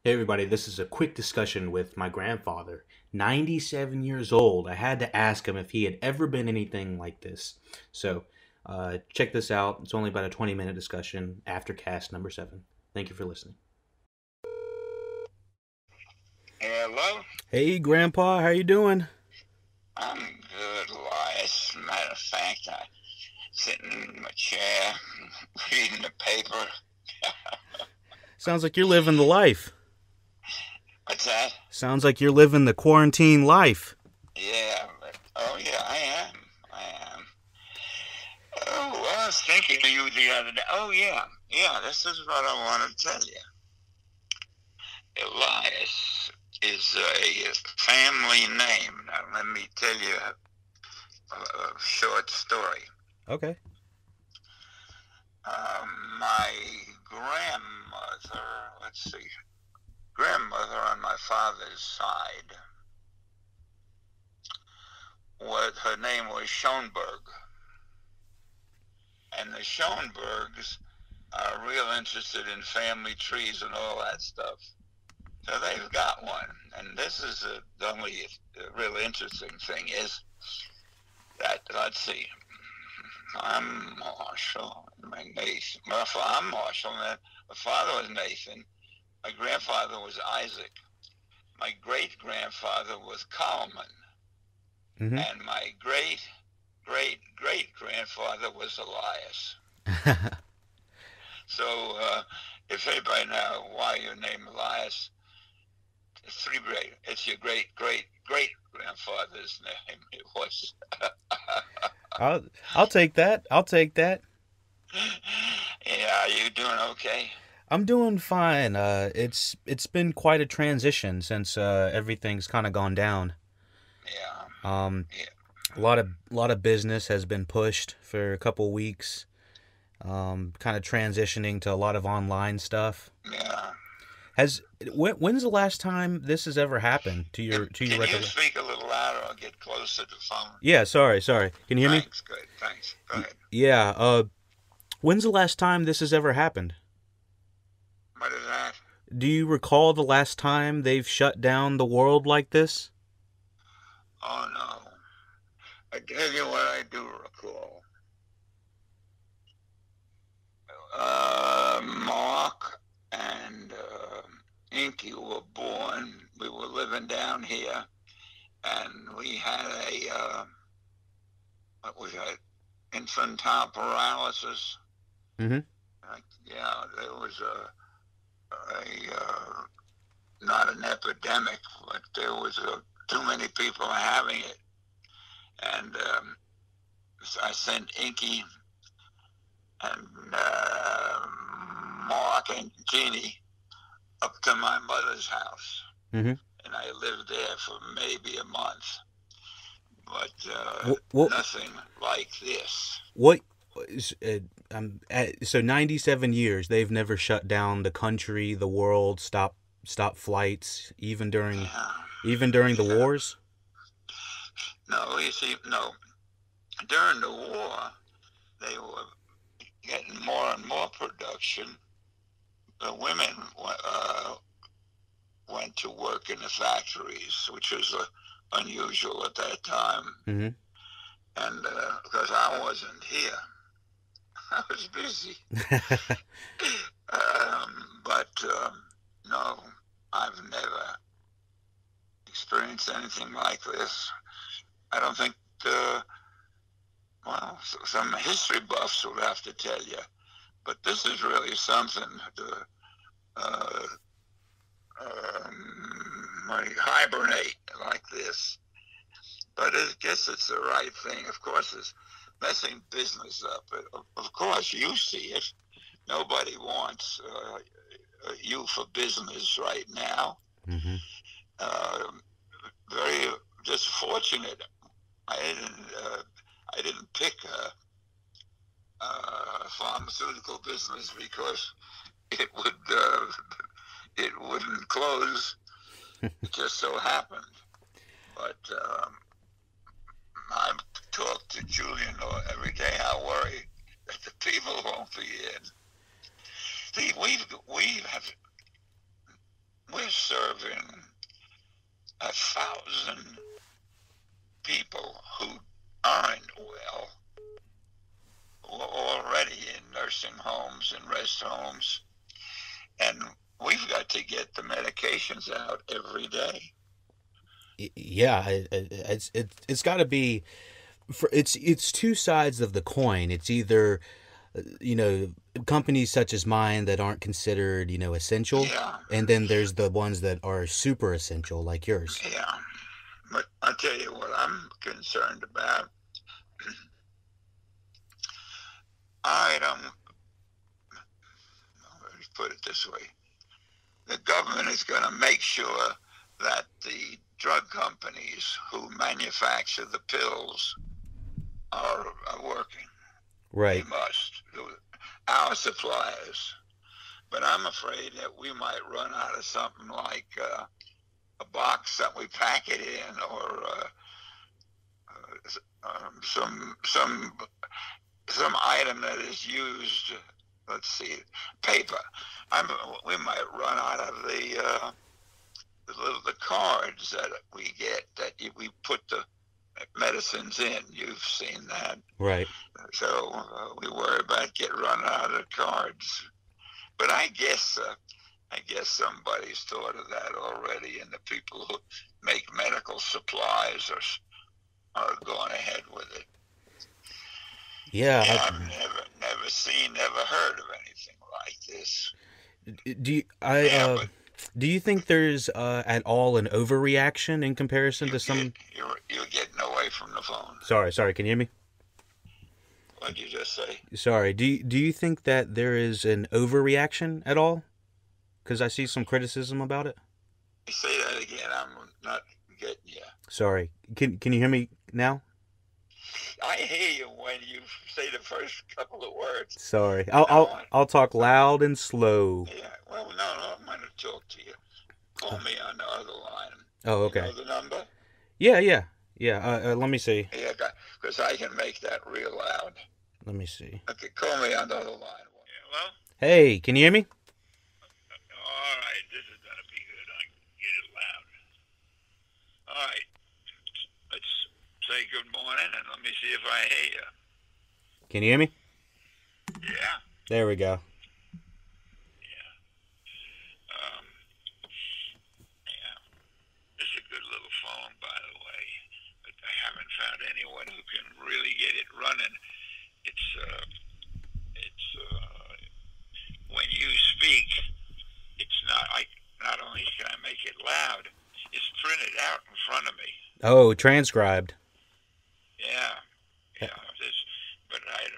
Hey everybody, this is a quick discussion with my grandfather, 97 years old. I had to ask him if he had ever been anything like this. So, check this out. It's only about a 20-minute discussion after cast number 7. Thank you for listening. Hello? Hey grandpa, how you doing? I'm good, Elias. Matter of fact, I'm sitting in my chair, reading the paper. Sounds like you're living the life. What's that? Sounds like you're living the quarantine life. Yeah, oh yeah, I am. I am. Oh, I was thinking of you the other day. Oh yeah, this is what I want to tell you. Elias is a family name. Now, let me tell you a short story. Okay. My grandmother, grandmother on my father's side, her name was Schoenberg. And the Schoenbergs are real interested in family trees and all that stuff. So they've got one. And this is the only real interesting thing is that, let's see, I'm Marshall, my Nathan. I'm Marshall, and my father was Nathan. My grandfather was Isaac. My great-grandfather was Coleman. Mm-hmm. And my great-great-great-grandfather was Elias. So if anybody knows why your name Elias, it's your great-great-great-grandfather's name. It was. I'll take that. I'll take that. Yeah, are you doing okay? I'm doing fine. It's been quite a transition since everything's kind of gone down. Yeah. Yeah. A lot of business has been pushed for a couple weeks. Kind of transitioning to a lot of online stuff. Yeah. When's the last time this has ever happened to your Can you speak a little louder or get closer to the phone? Yeah, sorry. Can you hear me? Thanks, good. Thanks. Go ahead. Yeah. When's the last time this has ever happened? What is that? Do you recall the last time they've shut down the world like this? Oh no. I tell you what I do recall. Mark and Inky were born. We were living down here, and we had infantile paralysis. Mm-hmm. Yeah, there was not an epidemic, but there was too many people having it, and so I sent Inky and Mark and Jeannie up to my mother's house. Mm-hmm. And I lived there for maybe a month. But nothing like this. So 97 years, they've never shut down the country, the world, stop flights, even during the wars? No, you see, no. During the war, they were getting more and more production. The women went to work in the factories, which was unusual at that time. Mm-hmm. And because I wasn't here, I was busy. But no, I've never experienced anything like this. I don't think, well, some history buffs will have to tell you, but this is really something to hibernate like this. But I guess it's the right thing. Of course, it's messing business up. Of course, you see it. Nobody wants you for business right now. Mm-hmm. Very just fortunate. I didn't pick a pharmaceutical business because it wouldn't close. It just so happened. But I talk to Julian every day. I worry that the people won't be in. See, we serving 1,000 people who aren't well, who are already in nursing homes and rest homes, and we've got to get the medications out every day. Yeah, it's got to be, it's two sides of the coin. It's either, companies such as mine that aren't considered, essential, Yeah, and then there's the ones that are super essential, like yours. yeah. But I'll tell you what I'm concerned about. I don't, let me put it this way. The government is going to make sure that the drug companies who manufacture the pills are working. Right. They must. Our suppliers. But I'm afraid that we might run out of something like a box that we pack it in, or some item that is used. Let's see, paper. We might run out of the cards that we get that we put the medicines in. You've seen that, Right. so we worry about running out of cards. But I guess somebody's thought of that already, and the people who make medical supplies are going ahead with it. Yeah. I've never heard of anything like this. Do you think there's at all an overreaction in comparison to some? You're getting away from the phone. Sorry. Can you hear me? What'd you just say? Sorry. Do you think that there is an overreaction at all? Because I see some criticism about it. Say that again. I'm not getting you. Sorry. Can you hear me now? I hear you when you say the first couple of words. Sorry. I'll talk loud and slow. Yeah. Well, no, I'm going to talk to you. Call me on the other line. Oh, okay. You know the number? Yeah. Let me see. Yeah, because I can make that real loud. Let me see. Okay, call me on the other line. Yeah, well? Hey, can you hear me? All right, this is going to be good. I can get it loud. All right, let's say good morning, and let me see if I hear you. Can you hear me? Yeah. There we go. Yeah. Yeah. This is a good little phone, by the way. But I haven't found anyone who can really get it running. It's when you speak, it's not only can I make it loud, it's printed out in front of me. Oh, transcribed. Yeah. But I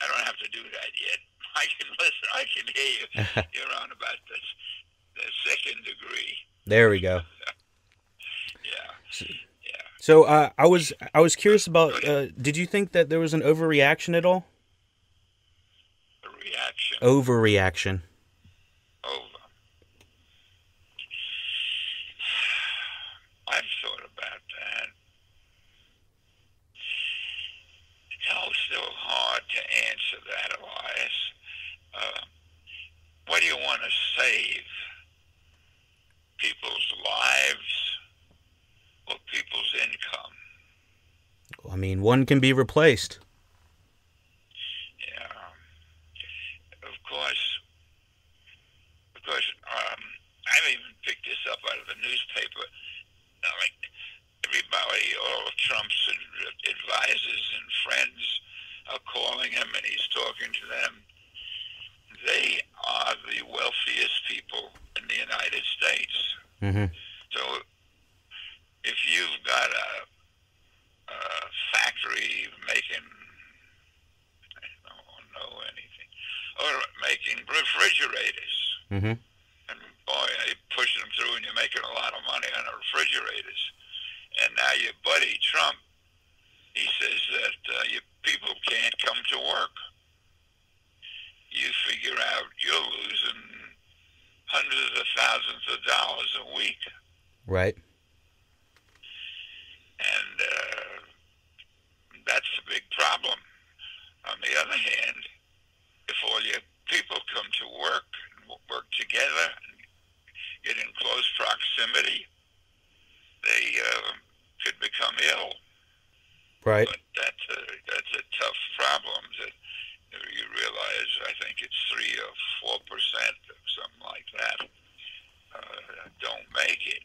don't have to do that yet. I can listen. I can hear you. You're on about the second degree. There we go. Yeah. So I was curious about. Did you think that there was an overreaction at all? A reaction. Overreaction. Over. I've thought about that. It's still hard to answer that, Elias. What do you want to save? People's lives or people's income? I mean, one can be replaced. Yeah. Of course, I've even picked this up out of the newspaper. Like everybody, all of Trump's advisors and friends are calling him, and he's talking to them. They are the wealthiest people in the United States. Mm-hmm. So if you've got a factory making, I don't know anything, or making refrigerators, Mm-hmm. and boy, they push them through, and you're making a lot of money on the refrigerators. And now your buddy Trump, he says that your people can't come to work. You figure out you're losing hundreds of thousands of dollars a week. Right. And that's a big problem. On the other hand, if all your people come to work and work together and get in close proximity, they could become ill. Right. But that's a tough problem that you realize. I think it's 3 or 4%, something like that, don't make it.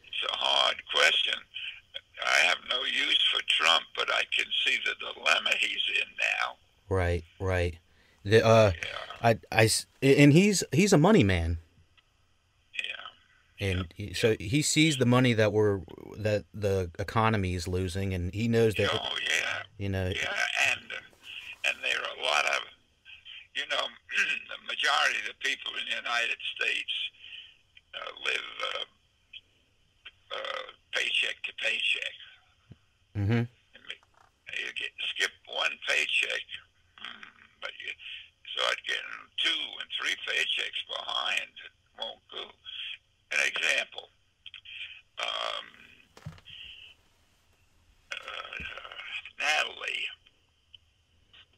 It's a hard question. I have no use for Trump, but I can see the dilemma he's in now. Right, right. And he's a money man. Yeah. And so he sees the money that the economy is losing, and he knows that. Oh yeah. You know. Yeah, and there are a lot of, the majority of the people in the United States live paycheck to paycheck. Mm-hmm. You skip one paycheck, but you start getting 2 and 3 paychecks behind. It won't go. An example. Natalie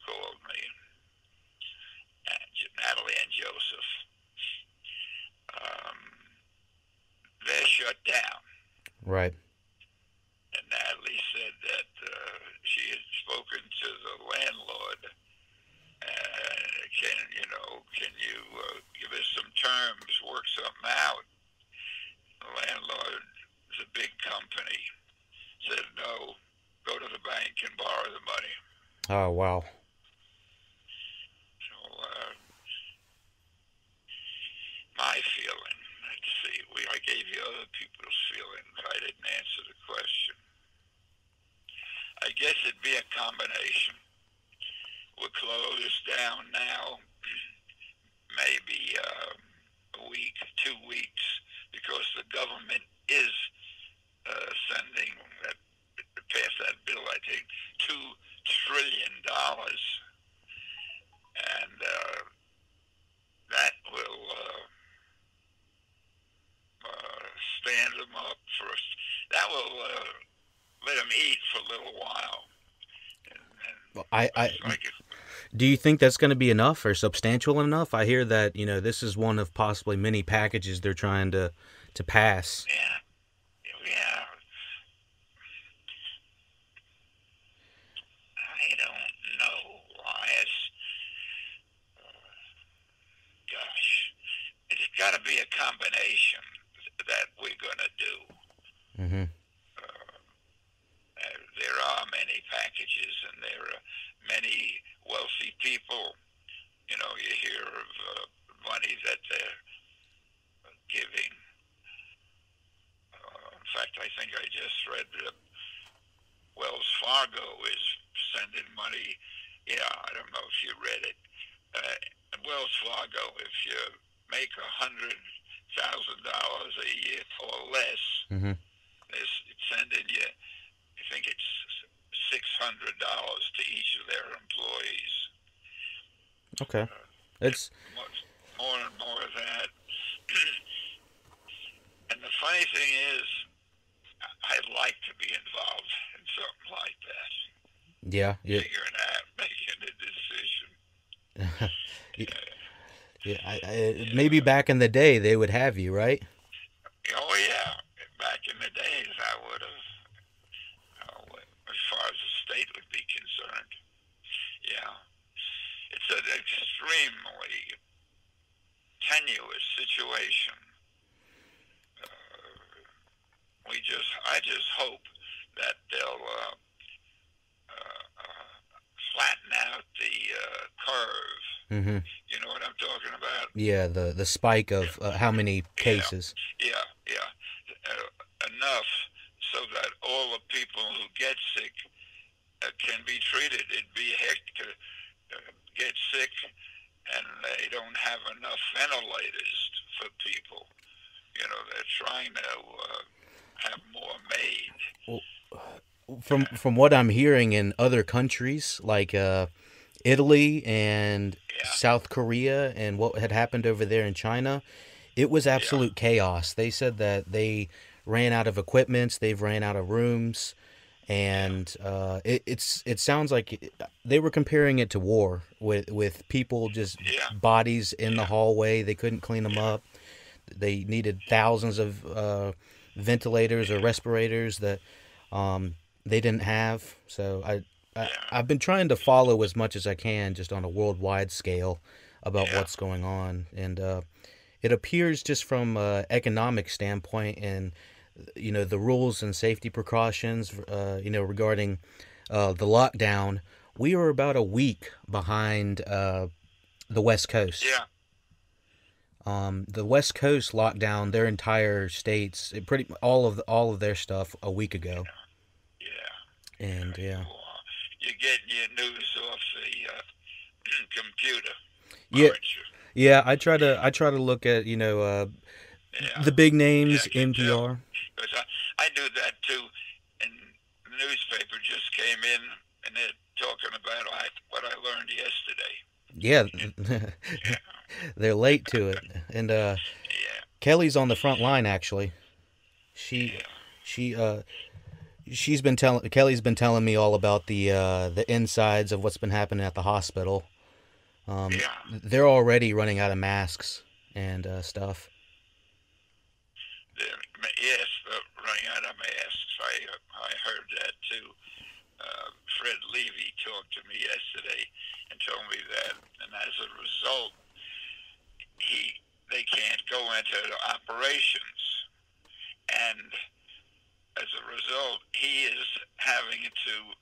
called me. Natalie and Joseph. They're shut down. Right. And Natalie said that she had spoken to the landlord. Can you give us some terms, work something out? The landlord is a big company. Said no, go to the bank and borrow the money. Oh wow. So my feeling. Let's see. I gave you other people's feelings. I didn't answer the question. I guess it'd be a combination. We're closed down now, maybe a week, 2 weeks, because the government is sending past that bill, I think, $2 trillion, and that will stand them up first. That will let them eat for a little while. Well, do you think that's going to be enough or substantial enough? I hear that this is one of possibly many packages they're trying to pass. Yeah. I don't know, Elias. Gosh, it's got to be a combination that we're going to do. Mm-hmm. There are many packages, and there are many wealthy people. You hear of money that they're giving. In fact, I think I just read that Wells Fargo is sending money. Yeah, I don't know if you read it. Wells Fargo, if you make $100,000 a year or less, mm-hmm. it's sending you, I think it's $600 to each of their employees. Okay. It's more and more of that. And the funny thing is, I'd like to be involved in something like that. Yeah. Figuring out, making a decision. Maybe back in the day they would have you, right? Oh yeah, back in the days I would have, as far as the state would be concerned. Yeah, it's an extremely tenuous situation. I just hope that they'll flatten out the curve. Mm-hmm. You know what I'm talking about? Yeah, the spike of how many cases. Yeah. Enough so that all the people who get sick can be treated. It'd be heck to get sick and they don't have enough ventilators for people. They're trying to have more made. Well, from what I'm hearing in other countries like Italy and South Korea and what had happened over there in China, it was absolute chaos. They said that they ran out of equipment, they've ran out of rooms, and it sounds like they were comparing it to war with people just bodies in the hallway. They couldn't clean them up. they needed thousands of ventilators or respirators that they didn't have. So Yeah. I've been trying to follow as much as I can, just on a worldwide scale, about Yeah. what's going on, and it appears, just from economic standpoint, and the rules and safety precautions, regarding the lockdown, we were about a week behind the West Coast. Yeah. The West Coast locked down their entire states, pretty all of their stuff a week ago, Yeah. Yeah. and You, yeah, you're getting your news off the computer, yeah, aren't you? yeah. I try to look at Yeah. the big Yeah, names, I can tell. NPR. Because I do that too. And the newspaper just came in and they're talking about what I learned yesterday. Yeah, Yeah. they're late to it, and Yeah. Kelly's on the front line, actually. She Yeah. she she's been telling Kelly's been telling me all about the insides of what's been happening at the hospital. Yeah. They're already running out of masks and stuff. Yes, running out of masks. I heard that too. Fred Levy talked to me yesterday and told me that, and as a result, they can't go into operations, and as a result, he is having to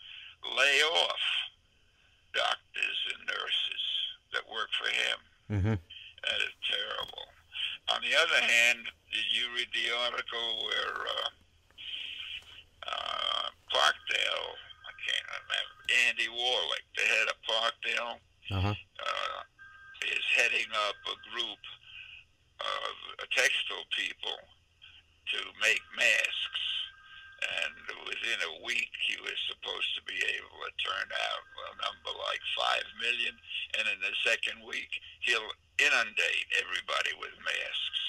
lay off doctors and nurses that work for him. Mm-hmm. That is terrible. On the other hand, did you read the article where Parkdale, I can't remember, Andy Warlick, the head of Parkdale, Uh-huh. is heading up a group of textile people to make masks. And within a week, he was supposed to be able to turn out a number like 5 million. And in the second week, he'll inundate everybody with masks.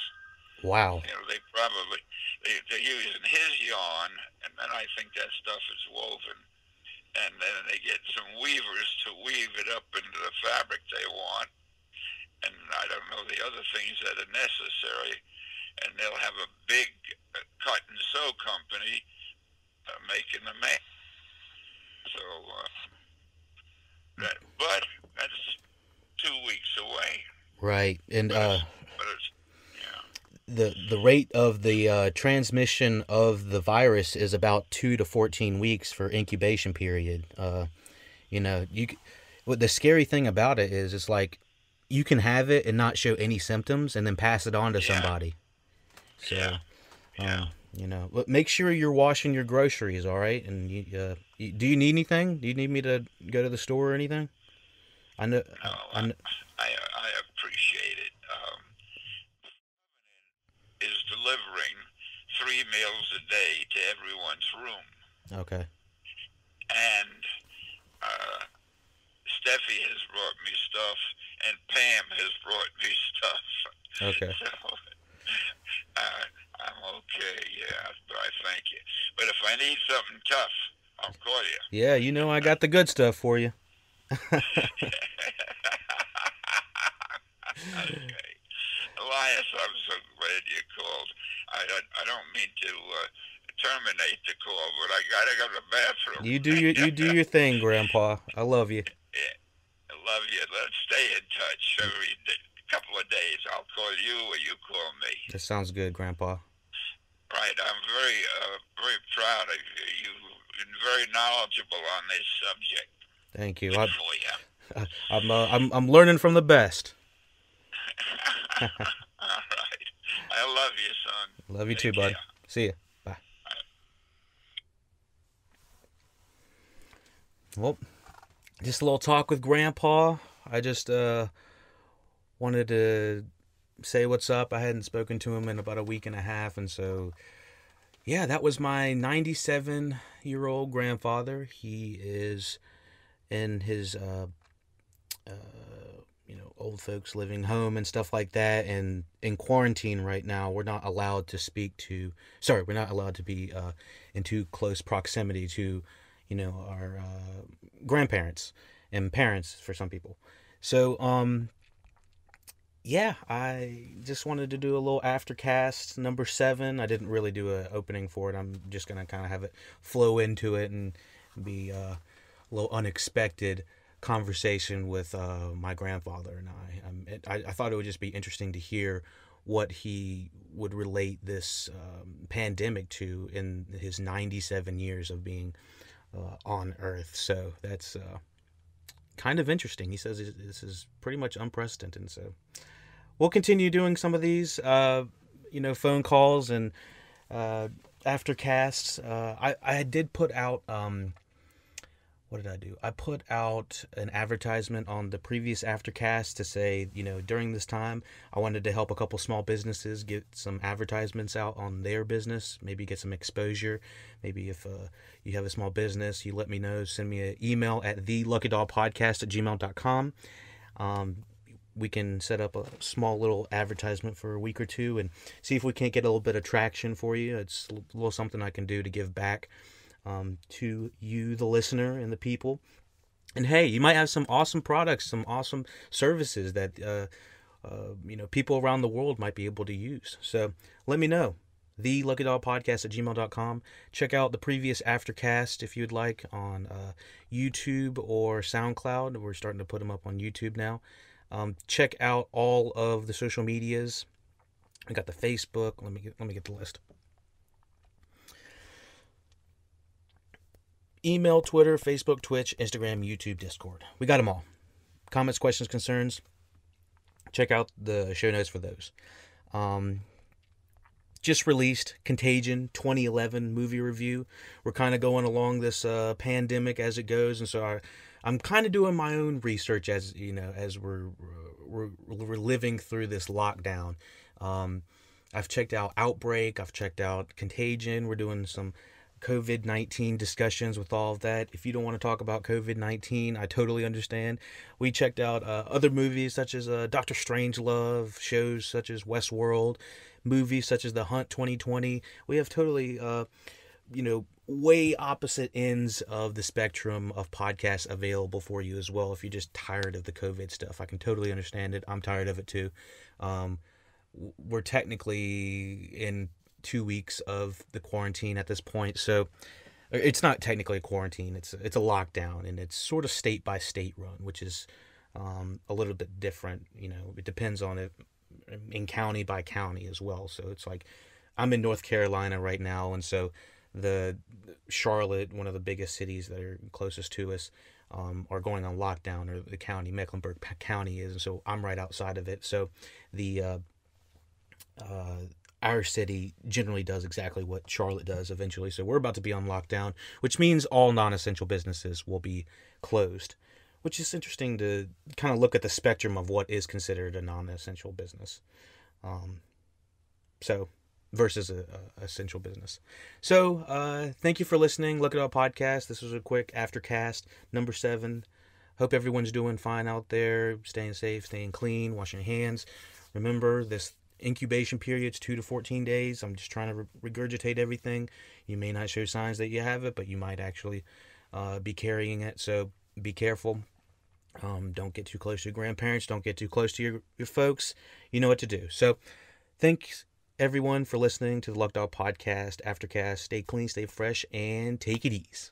Wow. They're using his yarn, and then I think that stuff is woven. And then they get some weavers to weave it up into the fabric they want. And I don't know the other things that are necessary. And they'll have a big cut and sew company making the mask. So, but that's 2 weeks away. Right, and But it's, yeah. the rate of the transmission of the virus is about 2 to 14 weeks for incubation period. What the scary thing about it is, it's like you can have it and not show any symptoms, and then pass it on to somebody. So, Yeah. But make sure you're washing your groceries, all right? And do you need anything? Do you need me to go to the store or anything? I know. No, I appreciate it. Is delivering 3 meals a day to everyone's room. Okay. And Steffi has brought me stuff, and Pam has brought me stuff. Okay. So I'm okay, yeah, but I thank you. But if I need something tough, I'll call you. Yeah, I got the good stuff for you. Okay. Elias, I'm so glad you called. I don't mean to terminate the call, but I gotta go to the bathroom. You do your thing, Grandpa. I love you. Yeah, I love you. Let's stay in touch. Every couple of days, I'll call you or you call me. That sounds good, Grandpa. Right. I'm very proud of you. You've been very knowledgeable on this subject. Thank you. Good for you. I'm learning from the best. All right. I love you, son. Love you Take too, bud. care. See ya. Bye. Well, just a little talk with Grandpa. I just wanted to say what's up. I hadn't spoken to him in about a week and a half, and so yeah, that was my 97-year-old grandfather. He is in his old folks living home and stuff like that, and in quarantine right now. We're not allowed to we're not allowed to be in too close proximity to our grandparents and parents for some people. So Yeah, I just wanted to do a little aftercast number 7. I didn't really do an opening for it. I'm just gonna kind of have it flow into it and be a little unexpected conversation with my grandfather and I. I thought it would just be interesting to hear what he would relate this pandemic to in his 97 years of being on Earth. So that's kind of interesting. He says this is pretty much unprecedented. So we'll continue doing some of these, phone calls and aftercasts. I did put out, what did I do? I put out an advertisement on the previous aftercast to say, during this time, I wanted to help a couple small businesses get some advertisements out on their business, maybe get some exposure. Maybe if you have a small business, you let me know, send me an email at theluckydogpodcast@gmail.com. We can set up a small little advertisement for a week or two and see if we can't get a little bit of traction for you. It's a little something I can do to give back to you, the listener, and the people. And hey, you might have some awesome products, some awesome services that people around the world might be able to use. So let me know. TheLuckyDogPodcast@gmail.com. Check out the previous aftercast if you'd like on YouTube or SoundCloud. We're starting to put them up on YouTube now. Check out all of the social medias. I got the Facebook. Let me get the list. Email, Twitter, Facebook, Twitch, Instagram, YouTube, Discord. We got them all. Comments, questions, concerns. Check out the show notes for those. Just released Contagion 2011 movie review. We're kind of going along this pandemic as it goes, and so I'm kind of doing my own research as we're living through this lockdown. I've checked out Outbreak. I've checked out Contagion. We're doing some COVID-19 discussions with all of that. If you don't want to talk about COVID-19, I totally understand. We checked out other movies such as Doctor Strangelove, shows such as Westworld, movies such as The Hunt 2020. We have totally, way opposite ends of the spectrum of podcasts available for you as well. If you're just tired of the COVID stuff, I can totally understand it. I'm tired of it too. We're technically in 2 weeks of the quarantine at this point, so it's not technically a quarantine. It's a lockdown, and it's sort of state by state run, which is a little bit different. It depends on it in county by county as well. So it's like I'm in North Carolina right now, and so the Charlotte, one of the biggest cities that are closest to us, are going on lockdown, or the county, Mecklenburg County is, and so I'm right outside of it. So the our city generally does exactly what Charlotte does eventually. So we're about to be on lockdown, which means all non-essential businesses will be closed, which is interesting to kind of look at the spectrum of what is considered a non-essential business. So versus a essential business. So thank you for listening. Look at our podcast. This was a quick aftercast number 7. Hope everyone's doing fine out there, staying safe, staying clean, washing your hands. Remember, this incubation period's 2 to 14 days. I'm just trying to regurgitate everything. You may not show signs that you have it, but you might actually be carrying it. So be careful. Don't get too close to your grandparents. Don't get too close to your folks. You know what to do. So thanks everyone for listening to the Luck Dog Podcast Aftercast. Stay clean, stay fresh, and take it easy.